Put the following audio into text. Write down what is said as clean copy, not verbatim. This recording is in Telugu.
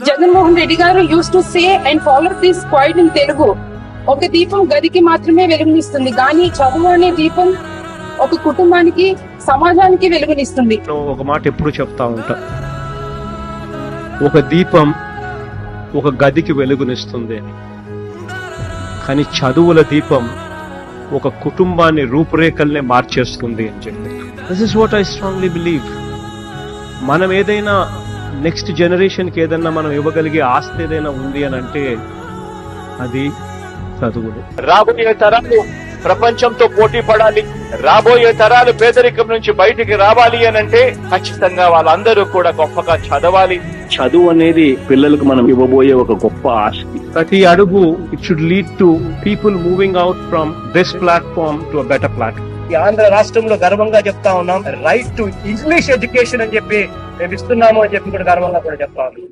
జగన్మోహన్ రెడ్డి గారు use to say and follow this quite in Telugu. ఒక దీపం గదికి మాత్రమే వెలుగునిస్తుంది, కానీ చదువు అనే దీపం ఒక కుటుంబానికి, సమాజానికి వెలుగునిస్తుంది. ఒక మాట ఎప్పుడు చెప్తా ఉంటా, ఒక దీపం ఒక గదికి వెలుగునిస్తుంది అని, కానీ చదువుల దీపం ఒక కుటుంబాన్ని రూపురేఖల్నే మార్చేస్తుంది అని చెప్పి. This is what I strongly believe. మనం ఏదైనా నెక్స్ట్ జనరేషన్కి ఏదైనా మనం ఇవ్వగలిగే ఆస్తి ఏదైనా ఉంది అని అంటే అది చదువులు. రాబోయే తరాలు ప్రపంచంతో పోటీ పడాలి, రాబోయే తరాలు పేదరికం నుంచి బయటికి రావాలి అని అంటే ఖచ్చితంగా వాళ్ళందరూ కూడా గొప్పగా చదవాలి. చదువు అనేది పిల్లలకు మనం ఇవ్వబోయే ఒక గొప్ప ఆస్తి. ప్రతి అడుగు it should lead to people moving out from this platform to a better platform. ఈ ఆంధ్ర రాష్ట్రంలో గర్వంగా చెప్తా ఉన్నాం, రైట్ టు ఇంగ్లీష్ ఎడ్యుకేషన్ అని చెప్పి మేము ఇస్తున్నాము అని చెప్పి కూడా గర్వంగా కూడా చెప్తా ఉన్నాం.